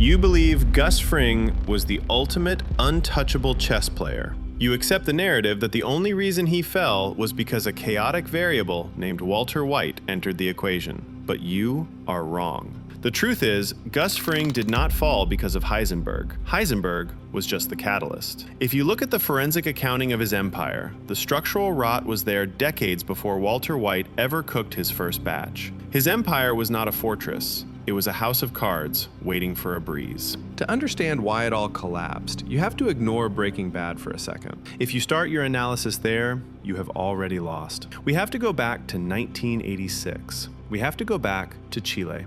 You believe Gus Fring was the ultimate untouchable chess player. You accept the narrative that the only reason he fell was because a chaotic variable named Walter White entered the equation. But you are wrong. The truth is, Gus Fring did not fall because of Heisenberg. Heisenberg was just the catalyst. If you look at the forensic accounting of his empire, the structural rot was there decades before Walter White ever cooked his first batch. His empire was not a fortress. It was a house of cards waiting for a breeze. To understand why it all collapsed, you have to ignore Breaking Bad for a second. If you start your analysis there, you have already lost. We have to go back to 1986. We have to go back to Chile.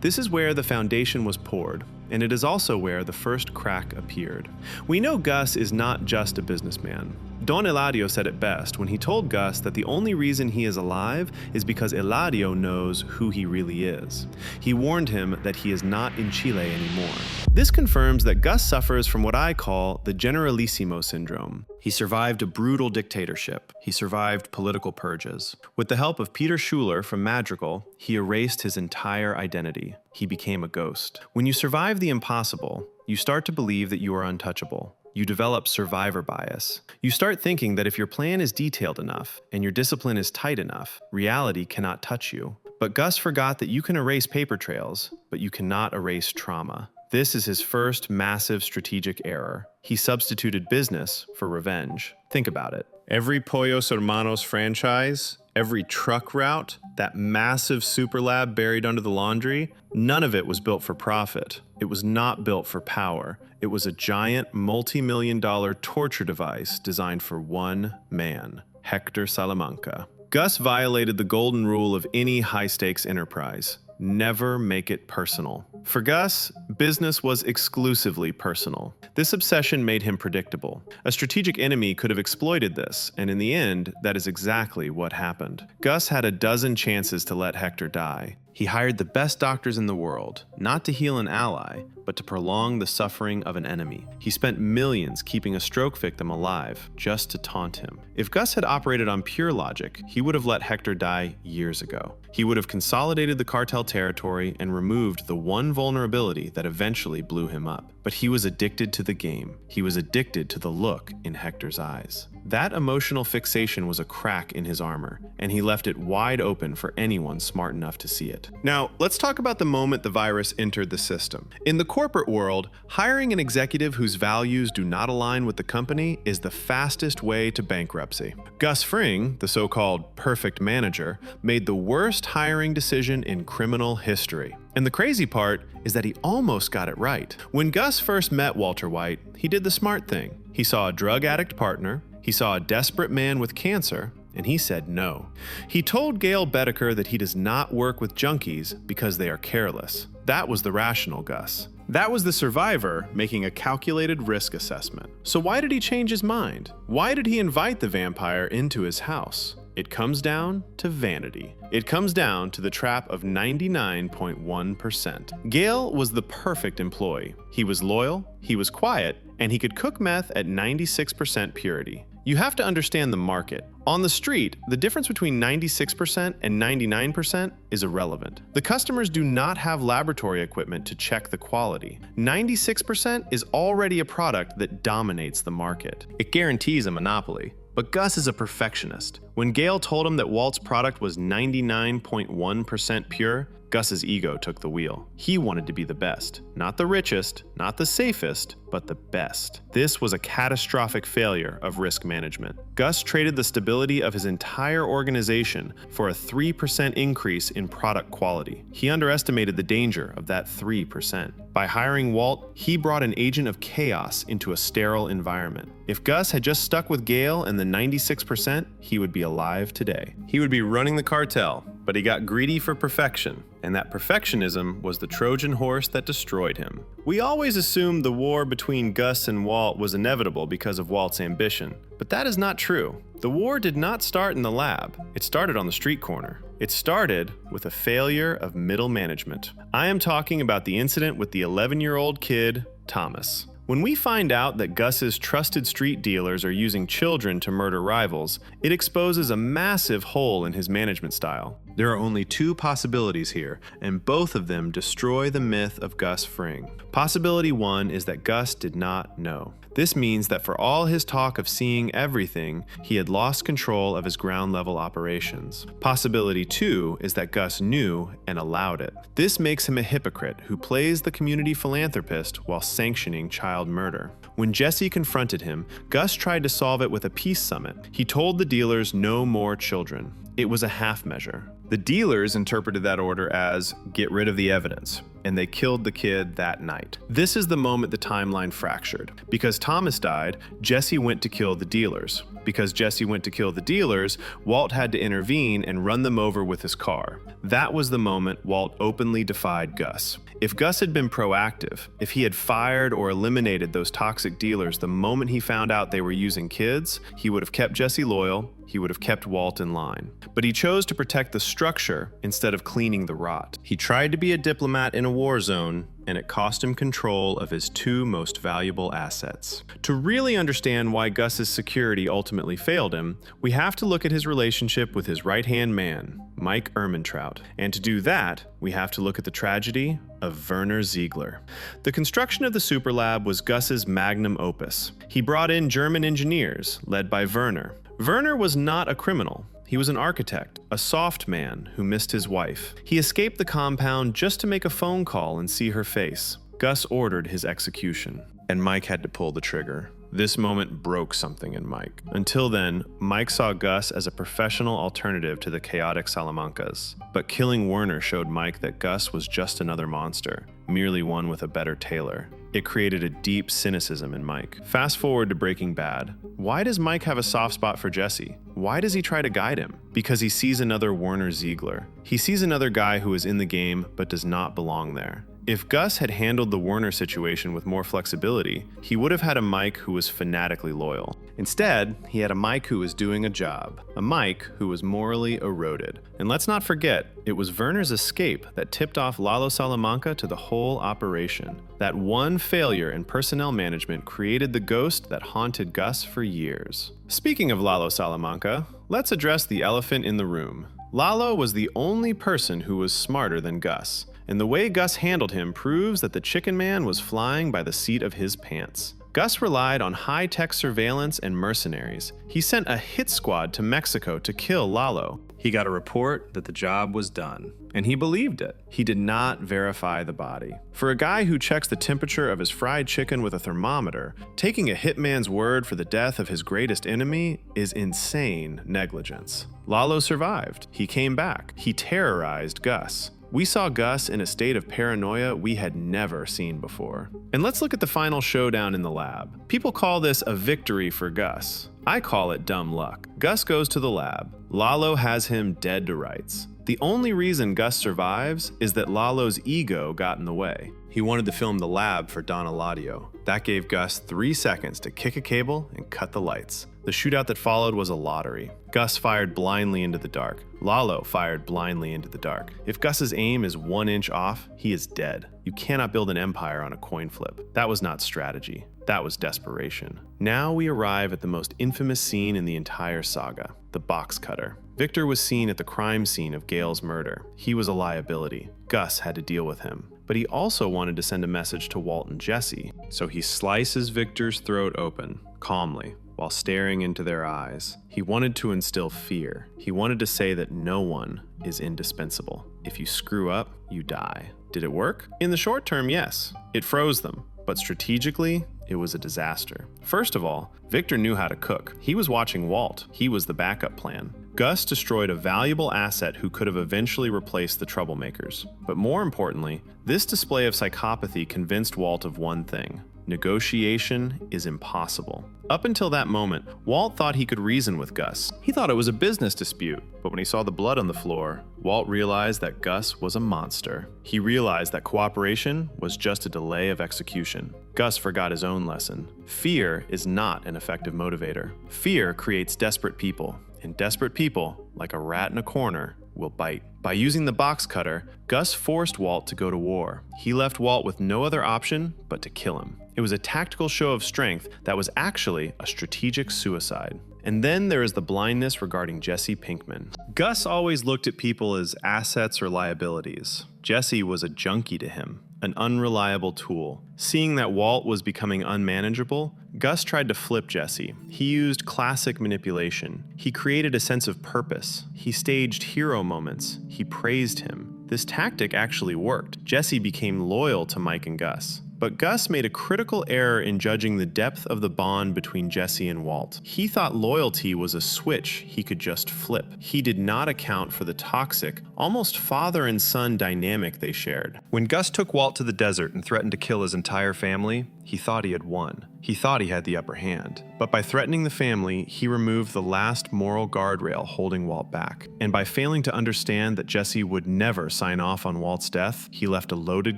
This is where the foundation was poured, and it is also where the first crack appeared. We know Gus is not just a businessman. Don Eladio said it best when he told Gus that the only reason he is alive is because Eladio knows who he really is. He warned him that he is not in Chile anymore. This confirms that Gus suffers from what I call the Generalissimo syndrome. He survived a brutal dictatorship. He survived political purges. With the help of Peter Schuler from Madrigal, he erased his entire identity. He became a ghost. When you survive the impossible, you start to believe that you are untouchable. You develop survivor bias. You start thinking that if your plan is detailed enough and your discipline is tight enough, reality cannot touch you. But Gus forgot that you can erase paper trails, but you cannot erase trauma. This is his first massive strategic error. He substituted business for revenge. Think about it. Every Pollos Hermanos franchise, every truck route, that massive super lab buried under the laundry, none of it was built for profit. It was not built for power. It was a giant multi-million-dollar torture device designed for one man, Hector Salamanca. Gus violated the golden rule of any high-stakes enterprise. Never make it personal. For Gus, business was exclusively personal. This obsession made him predictable. A strategic enemy could have exploited this, and in the end, that is exactly what happened. Gus had a dozen chances to let Hector die. He hired the best doctors in the world, not to heal an ally, but to prolong the suffering of an enemy. He spent millions keeping a stroke victim alive, just to taunt him. If Gus had operated on pure logic, he would have let Hector die years ago. He would have consolidated the cartel territory and removed the one vulnerability that eventually blew him up. But he was addicted to the game. He was addicted to the look in Hector's eyes. That emotional fixation was a crack in his armor, and he left it wide open for anyone smart enough to see it. Now, let's talk about the moment the virus entered the system. In the corporate world, hiring an executive whose values do not align with the company is the fastest way to bankruptcy. Gus Fring, the so-called perfect manager, made the worst hiring decision in criminal history. And the crazy part is that he almost got it right. When Gus first met Walter White, he did the smart thing. He saw a drug addict partner, he saw a desperate man with cancer, and he said no. He told Gail Bedecker that he does not work with junkies because they are careless. That was the rational Gus. That was the survivor making a calculated risk assessment. So why did he change his mind? Why did he invite the vampire into his house? It comes down to vanity. It comes down to the trap of 99.1%. Gail was the perfect employee. He was loyal, he was quiet, and he could cook meth at 96% purity. You have to understand the market. On the street, the difference between 96% and 99% is irrelevant. The customers do not have laboratory equipment to check the quality. 96% is already a product that dominates the market. It guarantees a monopoly. But Gus is a perfectionist. When Gail told him that Walt's product was 99.1% pure, Gus's ego took the wheel. He wanted to be the best. Not the richest, not the safest, but the best. This was a catastrophic failure of risk management. Gus traded the stability of his entire organization for a 3% increase in product quality. He underestimated the danger of that 3%. By hiring Walt, he brought an agent of chaos into a sterile environment. If Gus had just stuck with Gail and the 96%, he would be alive today. He would be running the cartel, but he got greedy for perfection, and that perfectionism was the Trojan horse that destroyed him. We always assumed the war between Gus and Walt was inevitable because of Walt's ambition, but that is not true. The war did not start in the lab. It started on the street corner. It started with a failure of middle management. I am talking about the incident with the 11-year-old kid, Thomas. When we find out that Gus's trusted street dealers are using children to murder rivals, it exposes a massive hole in his management style. There are only two possibilities here, and both of them destroy the myth of Gus Fring. Possibility one is that Gus did not know. This means that for all his talk of seeing everything, he had lost control of his ground-level operations. Possibility two is that Gus knew and allowed it. This makes him a hypocrite who plays the community philanthropist while sanctioning child murder. When Jesse confronted him, Gus tried to solve it with a peace summit. He told the dealers no more children. It was a half measure. The dealers interpreted that order as, get rid of the evidence, and they killed the kid that night. This is the moment the timeline fractured. Because Thomas died, Jesse went to kill the dealers. Because Jesse went to kill the dealers, Walt had to intervene and run them over with his car. That was the moment Walt openly defied Gus. If Gus had been proactive, if he had fired or eliminated those toxic dealers the moment he found out they were using kids, he would have kept Jesse loyal, he would have kept Walt in line. But he chose to protect the structure instead of cleaning the rot. He tried to be a diplomat in a war zone, and it cost him control of his two most valuable assets. To really understand why Gus's security ultimately failed him, we have to look at his relationship with his right-hand man, Mike Ehrmantraut. And to do that, we have to look at the tragedy of Werner Ziegler. The construction of the Superlab was Gus's magnum opus. He brought in German engineers, led by Werner. Werner was not a criminal. He was an architect, a soft man who missed his wife. He escaped the compound just to make a phone call and see her face. Gus ordered his execution, and Mike had to pull the trigger. This moment broke something in Mike. Until then, Mike saw Gus as a professional alternative to the chaotic Salamancas. But killing Werner showed Mike that Gus was just another monster, merely one with a better tailor. It created a deep cynicism in Mike. Fast forward to Breaking Bad. Why does Mike have a soft spot for Jesse? Why does he try to guide him? Because he sees another Werner Ziegler. He sees another guy who is in the game but does not belong there. If Gus had handled the Werner situation with more flexibility, he would have had a Mike who was fanatically loyal. Instead, he had a Mike who was doing a job, a Mike who was morally eroded. And let's not forget, it was Werner's escape that tipped off Lalo Salamanca to the whole operation. That one failure in personnel management created the ghost that haunted Gus for years. Speaking of Lalo Salamanca, let's address the elephant in the room. Lalo was the only person who was smarter than Gus. And the way Gus handled him proves that the Chicken Man was flying by the seat of his pants. Gus relied on high-tech surveillance and mercenaries. He sent a hit squad to Mexico to kill Lalo. He got a report that the job was done, and he believed it. He did not verify the body. For a guy who checks the temperature of his fried chicken with a thermometer, taking a hitman's word for the death of his greatest enemy is insane negligence. Lalo survived. He came back. He terrorized Gus. We saw Gus in a state of paranoia we had never seen before. And let's look at the final showdown in the lab. People call this a victory for Gus. I call it dumb luck. Gus goes to the lab. Lalo has him dead to rights. The only reason Gus survives is that Lalo's ego got in the way. He wanted to film the lab for Don Eladio. That gave Gus 3 seconds to kick a cable and cut the lights. The shootout that followed was a lottery. Gus fired blindly into the dark. Lalo fired blindly into the dark. If Gus's aim is 1 inch off, he is dead. You cannot build an empire on a coin flip. That was not strategy. That was desperation. Now we arrive at the most infamous scene in the entire saga, the box cutter. Victor was seen at the crime scene of Gale's murder. He was a liability. Gus had to deal with him. But he also wanted to send a message to Walt and Jesse, so he slices Victor's throat open, calmly, while staring into their eyes. He wanted to instill fear. He wanted to say that no one is indispensable. If you screw up, you die. Did it work? In the short term, yes. It froze them. But strategically, it was a disaster. First of all, Victor knew how to cook. He was watching Walt. He was the backup plan. Gus destroyed a valuable asset who could have eventually replaced the troublemakers. But more importantly, this display of psychopathy convinced Walt of one thing: negotiation is impossible. Up until that moment, Walt thought he could reason with Gus. He thought it was a business dispute, but when he saw the blood on the floor, Walt realized that Gus was a monster. He realized that cooperation was just a delay of execution. Gus forgot his own lesson. Fear is not an effective motivator. Fear creates desperate people, and desperate people, like a rat in a corner, will bite. By using the box cutter, Gus forced Walt to go to war. He left Walt with no other option but to kill him. It was a tactical show of strength that was actually a strategic suicide. And then there is the blindness regarding Jesse Pinkman. Gus always looked at people as assets or liabilities. Jesse was a junkie to him, an unreliable tool. Seeing that Walt was becoming unmanageable, Gus tried to flip Jesse. He used classic manipulation. He created a sense of purpose. He staged hero moments. He praised him. This tactic actually worked. Jesse became loyal to Mike and Gus. But Gus made a critical error in judging the depth of the bond between Jesse and Walt. He thought loyalty was a switch he could just flip. He did not account for the toxic, almost father and son dynamic they shared. When Gus took Walt to the desert and threatened to kill his entire family, he thought he had won. He thought he had the upper hand. But by threatening the family, he removed the last moral guardrail holding Walt back. And by failing to understand that Jesse would never sign off on Walt's death, he left a loaded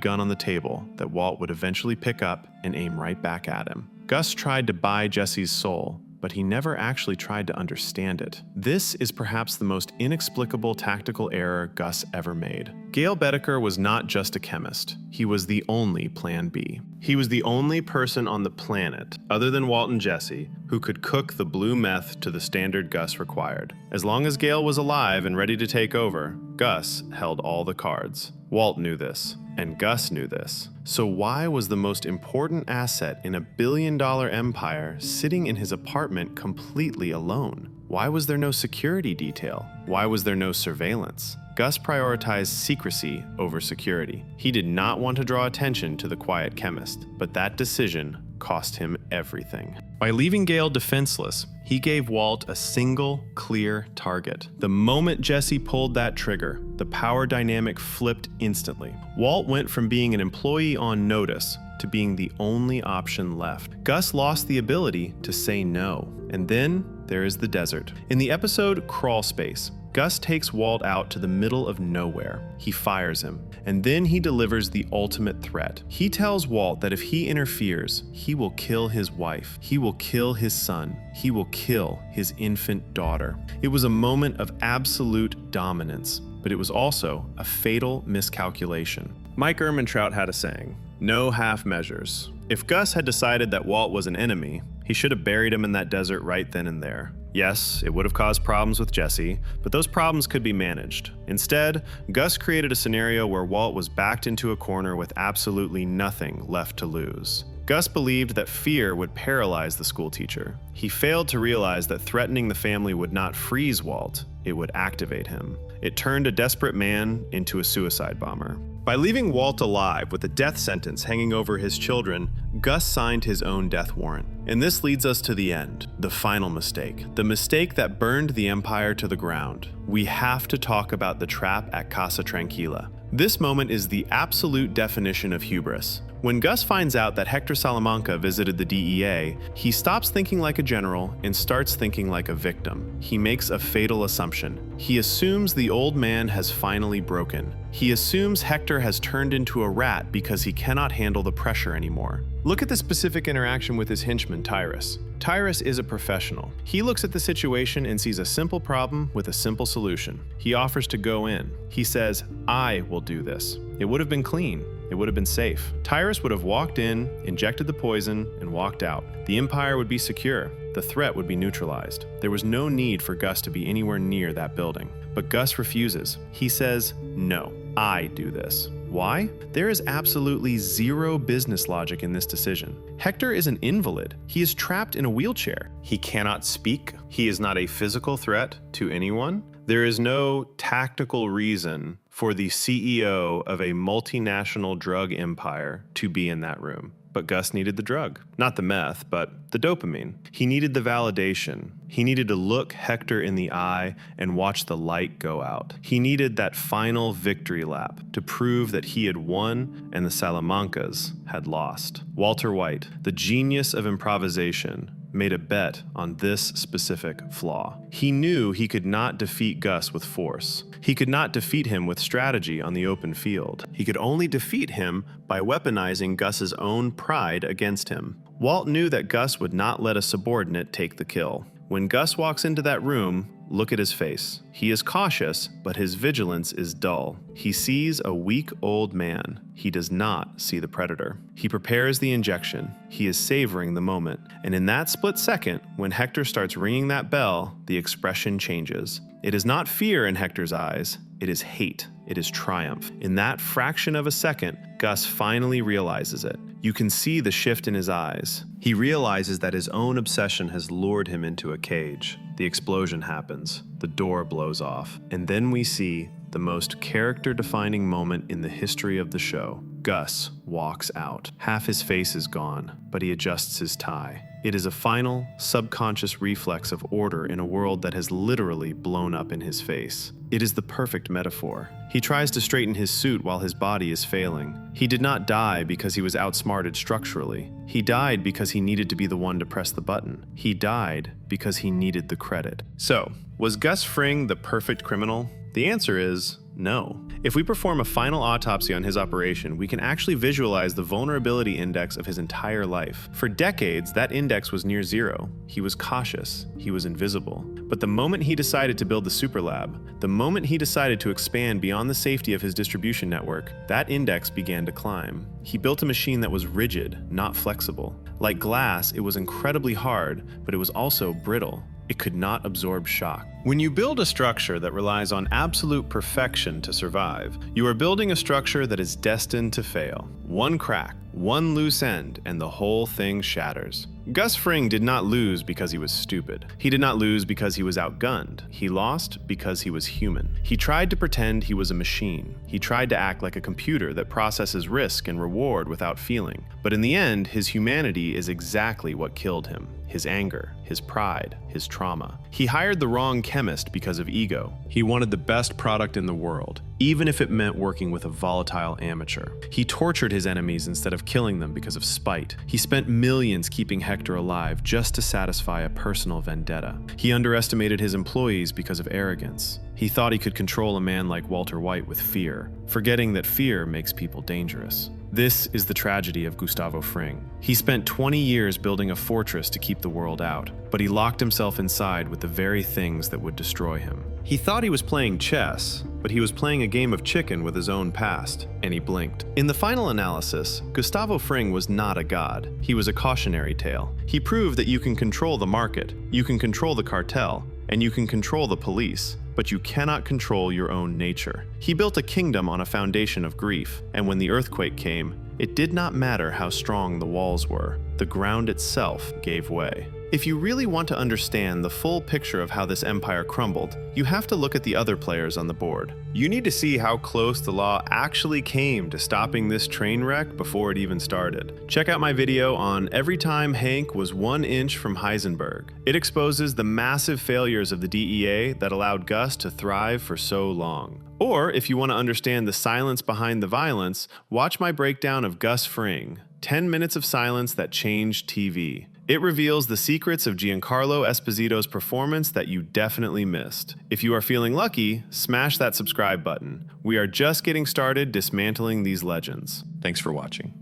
gun on the table that Walt would eventually pick up and aim right back at him. Gus tried to buy Jesse's soul, but he never actually tried to understand it. This is perhaps the most inexplicable tactical error Gus ever made. Gale Boetticher was not just a chemist. He was the only Plan B. He was the only person on the planet, other than Walt and Jesse, who could cook the blue meth to the standard Gus required. As long as Gale was alive and ready to take over, Gus held all the cards. Walt knew this, and Gus knew this. So why was the most important asset in a billion-dollar empire sitting in his apartment completely alone? Why was there no security detail? Why was there no surveillance? Gus prioritized secrecy over security. He did not want to draw attention to the quiet chemist, but that decision cost him everything. By leaving Gale defenseless, he gave Walt a single, clear target. The moment Jesse pulled that trigger, the power dynamic flipped instantly. Walt went from being an employee on notice to being the only option left. Gus lost the ability to say no. And then there is the desert. In the episode Crawl Space, Gus takes Walt out to the middle of nowhere. He fires him, and then he delivers the ultimate threat. He tells Walt that if he interferes, he will kill his wife, he will kill his son, he will kill his infant daughter. It was a moment of absolute dominance, but it was also a fatal miscalculation. Mike Ehrmantraut had a saying, "No half measures." If Gus had decided that Walt was an enemy, he should have buried him in that desert right then and there. Yes, it would have caused problems with Jesse, but those problems could be managed. Instead, Gus created a scenario where Walt was backed into a corner with absolutely nothing left to lose. Gus believed that fear would paralyze the schoolteacher. He failed to realize that threatening the family would not freeze Walt, it would activate him. It turned a desperate man into a suicide bomber. By leaving Walt alive with a death sentence hanging over his children, Gus signed his own death warrant. And this leads us to the end, the final mistake, the mistake that burned the empire to the ground. We have to talk about the trap at Casa Tranquila. This moment is the absolute definition of hubris. When Gus finds out that Hector Salamanca visited the DEA, he stops thinking like a general and starts thinking like a victim. He makes a fatal assumption. He assumes the old man has finally broken. He assumes Hector has turned into a rat because he cannot handle the pressure anymore. Look at the specific interaction with his henchman, Tyrus. Tyrus is a professional. He looks at the situation and sees a simple problem with a simple solution. He offers to go in. He says, "I will do this." It would have been clean. It would have been safe. Tyrus would have walked in, injected the poison, and walked out. The Empire would be secure. The threat would be neutralized. There was no need for Gus to be anywhere near that building. But Gus refuses. He says, "No, I do this." Why? There is absolutely zero business logic in this decision. Hector is an invalid. He is trapped in a wheelchair. He cannot speak. He is not a physical threat to anyone. There is no tactical reason for the CEO of a multinational drug empire to be in that room. But Gus needed the drug. Not the meth, but the dopamine. He needed the validation. He needed to look Hector in the eye and watch the light go out. He needed that final victory lap to prove that he had won and the Salamancas had lost. Walter White, the genius of improvisation, made a bet on this specific flaw. He knew he could not defeat Gus with force. He could not defeat him with strategy on the open field. He could only defeat him by weaponizing Gus's own pride against him. Walt knew that Gus would not let a subordinate take the kill. When Gus walks into that room, look at his face. He is cautious, but his vigilance is dull. He sees a weak old man. He does not see the predator. He prepares the injection. He is savoring the moment. And in that split second, when Hector starts ringing that bell, the expression changes. It is not fear in Hector's eyes. It is hate. It is triumph. In that fraction of a second, Gus finally realizes it. You can see the shift in his eyes. He realizes that his own obsession has lured him into a cage. The explosion happens. The door blows off. And then we see the most character-defining moment in the history of the show. Gus walks out. Half his face is gone, but he adjusts his tie. It is a final, subconscious reflex of order in a world that has literally blown up in his face. It is the perfect metaphor. He tries to straighten his suit while his body is failing. He did not die because he was outsmarted structurally. He died because he needed to be the one to press the button. He died because he needed the credit. So, was Gus Fring the perfect criminal? The answer is no. If we perform a final autopsy on his operation, we can actually visualize the vulnerability index of his entire life. For decades, that index was near zero. He was cautious. He was invisible. But the moment he decided to build the super lab, the moment he decided to expand beyond the safety of his distribution network, that index began to climb. He built a machine that was rigid, not flexible. Like glass, it was incredibly hard, but it was also brittle. It could not absorb shock. When you build a structure that relies on absolute perfection to survive, you are building a structure that is destined to fail. One crack, one loose end, and the whole thing shatters. Gus Fring did not lose because he was stupid. He did not lose because he was outgunned. He lost because he was human. He tried to pretend he was a machine. He tried to act like a computer that processes risk and reward without feeling. But in the end, his humanity is exactly what killed him. His anger, his pride, his trauma. He hired the wrong chemist because of ego. He wanted the best product in the world, even if it meant working with a volatile amateur. He tortured his enemies instead of killing them because of spite. He spent millions keeping Hector alive just to satisfy a personal vendetta. He underestimated his employees because of arrogance. He thought he could control a man like Walter White with fear, forgetting that fear makes people dangerous. This is the tragedy of Gustavo Fring. He spent 20 years building a fortress to keep the world out, but he locked himself inside with the very things that would destroy him. He thought he was playing chess, but he was playing a game of chicken with his own past, and he blinked. In the final analysis, Gustavo Fring was not a god. He was a cautionary tale. He proved that you can control the market, you can control the cartel, and you can control the police, but you cannot control your own nature. He built a kingdom on a foundation of grief, and when the earthquake came, it did not matter how strong the walls were. The ground itself gave way. If you really want to understand the full picture of how this empire crumbled, you have to look at the other players on the board. You need to see how close the law actually came to stopping this train wreck before it even started. Check out my video on Every Time Hank Was 1 Inch from Heisenberg. It exposes the massive failures of the DEA that allowed Gus to thrive for so long. Or, if you want to understand the silence behind the violence, watch my breakdown of Gus Fring, 10 minutes of silence that changed TV. It reveals the secrets of Giancarlo Esposito's performance that you definitely missed. If you are feeling lucky, smash that subscribe button. We are just getting started dismantling these legends. Thanks for watching.